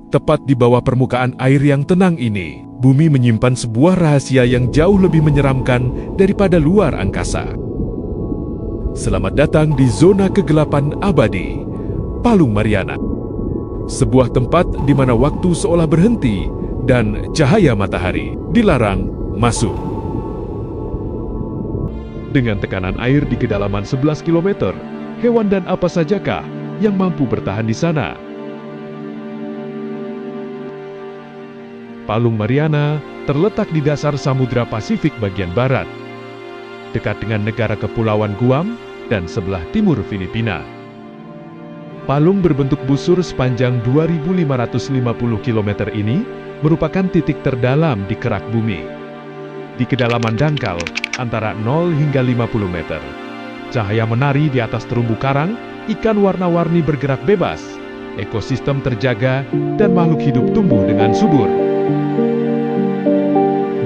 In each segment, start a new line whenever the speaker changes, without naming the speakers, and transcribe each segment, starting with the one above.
Tepat di bawah permukaan air yang tenang ini, bumi menyimpan sebuah rahasia yang jauh lebih menyeramkan daripada luar angkasa. Selamat datang di zona kegelapan abadi, Palung Mariana. Sebuah tempat di mana waktu seolah berhenti dan cahaya matahari dilarang masuk. Dengan tekanan air di kedalaman 11 km, hewan dan apa sajakah yang mampu bertahan di sana? Palung Mariana terletak di dasar Samudra Pasifik bagian barat, dekat dengan negara kepulauan Guam dan sebelah timur Filipina. Palung berbentuk busur sepanjang 2.550 km ini merupakan titik terdalam di kerak bumi. Di kedalaman dangkal antara 0 hingga 50 meter. Cahaya menari di atas terumbu karang, ikan warna-warni bergerak bebas, ekosistem terjaga, dan makhluk hidup tumbuh dengan subur.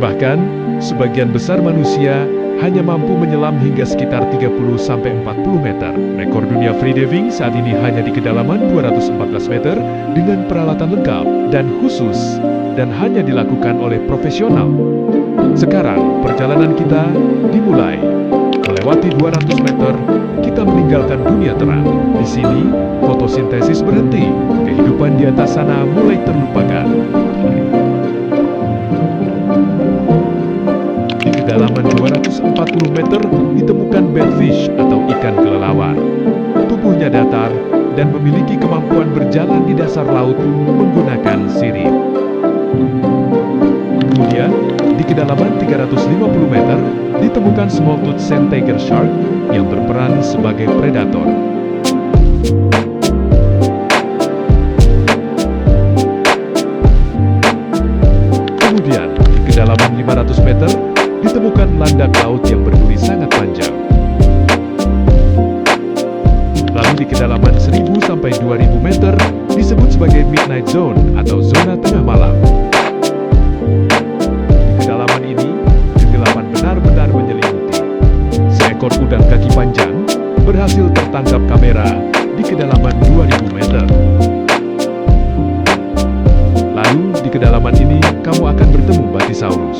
Bahkan, sebagian besar manusia hanya mampu menyelam hingga sekitar 30-40 meter. Rekor dunia free diving saat ini hanya di kedalaman 214 meter dengan peralatan lengkap dan khusus dan hanya dilakukan oleh profesional. Sekarang, perjalanan kita dimulai. Melewati 200 meter, kita meninggalkan dunia terang. Di sini, fotosintesis berhenti. Kehidupan di atas sana mulai terlupakan. Di kedalaman 240 meter ditemukan batfish atau ikan kelelawar. Tubuhnya datar dan memiliki kemampuan berjalan di dasar laut menggunakan sirip. Kemudian, di kedalaman 350 meter ditemukan small-tooth sand tiger shark yang berperan sebagai predator. Kemudian, di kedalaman 500 meter ditemukan landak laut yang berduri sangat panjang. Lalu di kedalaman 1000 sampai 2000 meter disebut sebagai midnight zone atau zona tengah malam. Di kedalaman ini, kegelapan benar-benar menyelimuti. Seekor udang kaki panjang berhasil tertangkap kamera di kedalaman 2000 meter. Lalu di kedalaman ini kamu akan bertemu Batisaurus,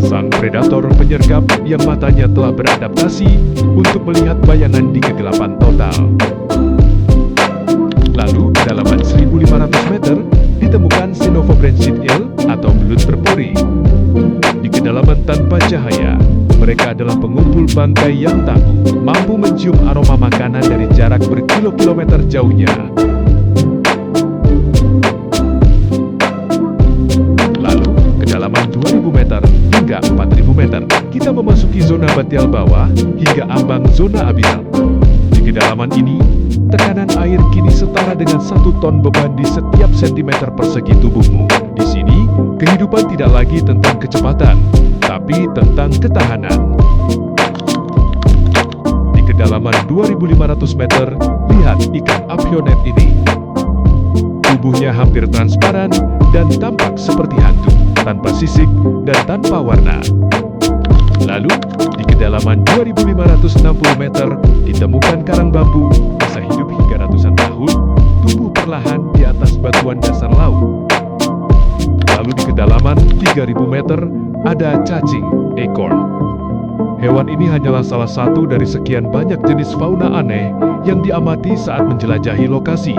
sang predator penyergap yang matanya telah beradaptasi untuk melihat bayangan di kegelapan total. Lalu, kedalaman 1500 meter, ditemukan Cynophobranchid eel atau belut berpori. Di kedalaman tanpa cahaya, mereka adalah pengumpul bangkai yang tangguh, mampu mencium aroma makanan dari jarak berkilo-kilometer jauhnya. Kedalaman 2000 meter hingga 4000 meter, kita memasuki zona batial bawah hingga ambang zona abisal. Di kedalaman ini, tekanan air kini setara dengan 1 ton beban di setiap sentimeter persegi tubuhmu. Di sini, kehidupan tidak lagi tentang kecepatan, tapi tentang ketahanan. Di kedalaman 2500 meter, lihat ikan Aphionet ini. Tubuhnya hampir transparan dan tampak seperti hantu, tanpa sisik dan tanpa warna. Lalu, di kedalaman 2560 meter, ditemukan karang bambu, bisa hidup hingga ratusan tahun, tumbuh perlahan di atas batuan dasar laut. Lalu di kedalaman 3000 meter, ada cacing, acorn. Hewan ini hanyalah salah satu dari sekian banyak jenis fauna aneh yang diamati saat menjelajahi lokasi.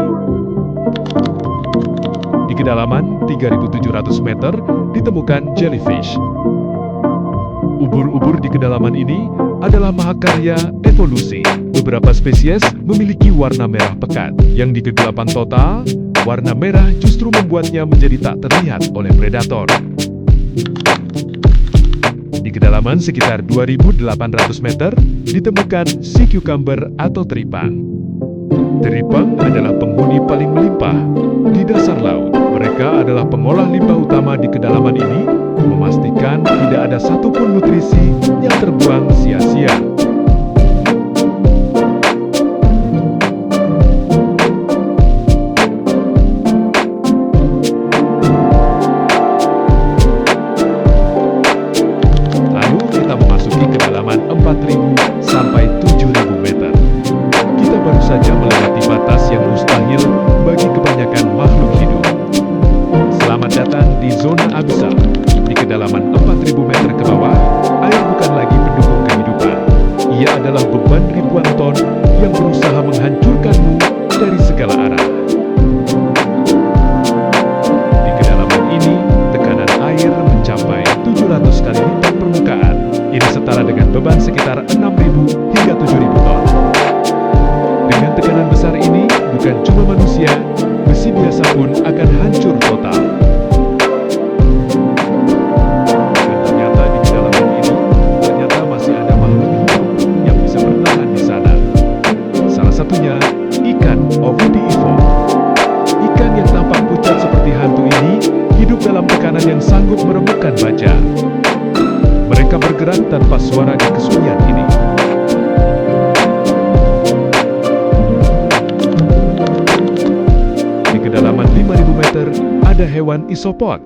Di kedalaman 3700 meter ditemukan jellyfish. Ubur-ubur di kedalaman ini adalah mahakarya evolusi. Beberapa spesies memiliki warna merah pekat, yang di kegelapan total, warna merah justru membuatnya menjadi tak terlihat oleh predator. Di kedalaman sekitar 2800 meter ditemukan sea cucumber atau teripang. Teripang adalah penghuni paling melimpah di dasar laut. Mereka adalah pengolah limbah utama di kedalaman ini, memastikan tidak ada satupun nutrisi yang terbuang sia-sia. Lalu kita memasuki kedalaman 4.000 sampai 7.000 meter. Kita baru saja melewati batas yang mustahil bagi kebanyakan makhluk hidup. angkasa pun akan hancur total. Dan ternyata di kedalaman ini, ternyata masih ada makhluk hidup yang bisa bertahan di sana. Salah satunya, ikan Ovidiiform. Ikan yang tampak pucat seperti hantu ini, hidup dalam tekanan yang sanggup meremukkan baja. Mereka bergerak tanpa suara di kesunyian ini. Di kedalaman 5.000 meter, ada hewan isopod.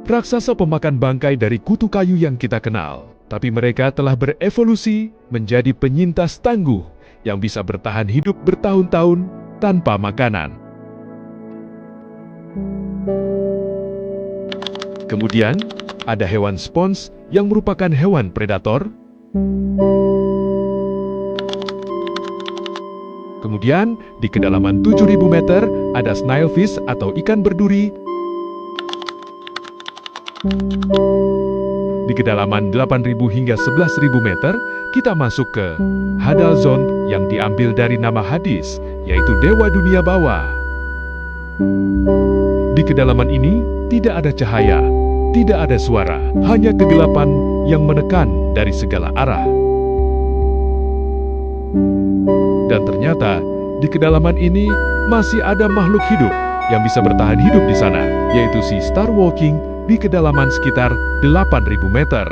Raksasa pemakan bangkai dari kutu kayu yang kita kenal. Tapi mereka telah berevolusi menjadi penyintas tangguh yang bisa bertahan hidup bertahun-tahun tanpa makanan. Kemudian, ada hewan spons yang merupakan hewan predator. Kemudian, di kedalaman 7.000 meter, ada snailfish atau ikan berduri. Di kedalaman 8.000 hingga 11.000 meter, kita masuk ke Hadal Zone yang diambil dari nama Hades, yaitu dewa dunia bawah. Di kedalaman ini, tidak ada cahaya, tidak ada suara, hanya kegelapan yang menekan dari segala arah. Dan ternyata, di kedalaman ini masih ada makhluk hidup yang bisa bertahan hidup di sana, yaitu si Star Walking di kedalaman sekitar 8.000 meter.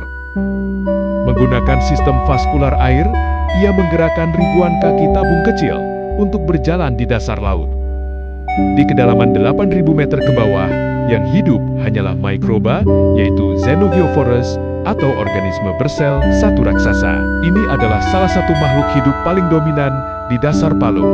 Menggunakan sistem vaskular air, ia menggerakkan ribuan kaki tabung kecil untuk berjalan di dasar laut. Di kedalaman 8.000 meter ke bawah, yang hidup hanyalah mikroba, yaitu Xenogeophorus atau organisme bersel satu raksasa. Ini adalah salah satu makhluk hidup paling dominan di dasar palung.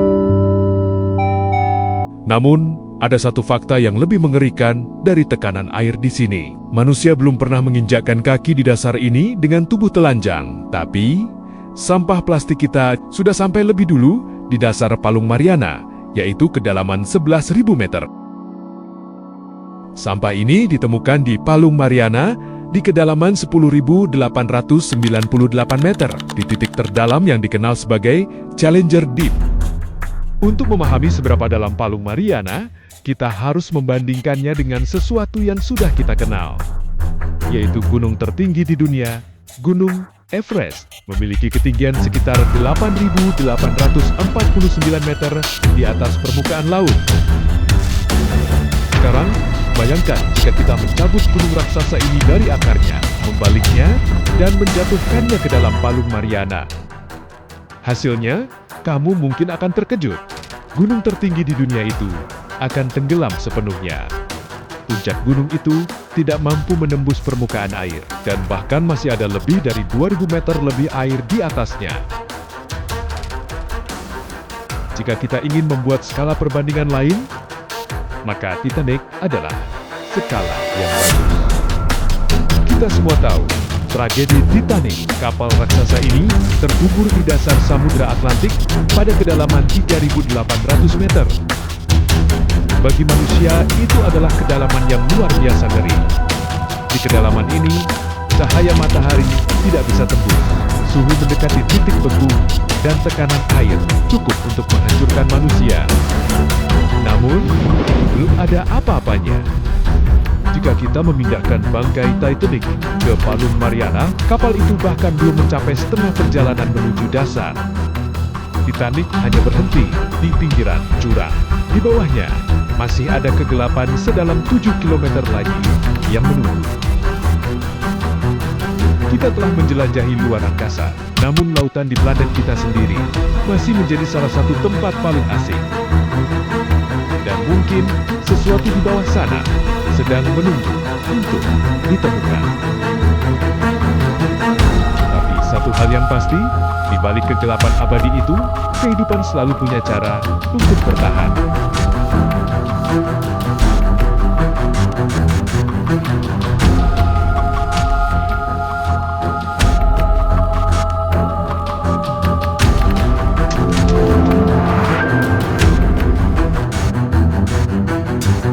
Namun, ada satu fakta yang lebih mengerikan dari tekanan air di sini. Manusia belum pernah menginjakkan kaki di dasar ini dengan tubuh telanjang, tapi sampah plastik kita sudah sampai lebih dulu di dasar Palung Mariana, yaitu kedalaman 11.000 meter. Sampah ini ditemukan di Palung Mariana di kedalaman 10.898 meter, di titik terdalam yang dikenal sebagai Challenger Deep. Untuk memahami seberapa dalam Palung Mariana, kita harus membandingkannya dengan sesuatu yang sudah kita kenal, yaitu gunung tertinggi di dunia, Gunung Everest, memiliki ketinggian sekitar 8.849 meter di atas permukaan laut. Sekarang, bayangkan jika kita mencabut gunung raksasa ini dari akarnya, membaliknya, dan menjatuhkannya ke dalam Palung Mariana. Hasilnya, kamu mungkin akan terkejut. Gunung tertinggi di dunia itu akan tenggelam sepenuhnya. Puncak gunung itu tidak mampu menembus permukaan air, dan bahkan masih ada lebih dari 2.000 meter lebih air di atasnya. Jika kita ingin membuat skala perbandingan lain, maka Titanic adalah skala yang bagus. Kita semua tahu, tragedi Titanic, kapal raksasa ini terkubur di dasar Samudra Atlantik pada kedalaman 3.800 meter. Bagi manusia, itu adalah kedalaman yang luar biasa ngeri. Di kedalaman ini, cahaya matahari tidak bisa tembus, suhu mendekati titik beku, dan tekanan air cukup untuk menghancurkan manusia. Namun, belum ada apa-apanya. Jika kita memindahkan bangkai Titanic ke Palung Mariana, kapal itu bahkan belum mencapai setengah perjalanan menuju dasar. Titanic hanya berhenti di pinggiran jurang. Di bawahnya, masih ada kegelapan sedalam 7 km lagi yang menunggu. Kita telah menjelajahi luar angkasa, namun lautan di planet kita sendiri masih menjadi salah satu tempat paling asing. Dan mungkin sesuatu di bawah sana sedang menunggu untuk ditemukan. Tapi satu hal yang pasti, di balik kegelapan abadi itu, kehidupan selalu punya cara untuk bertahan.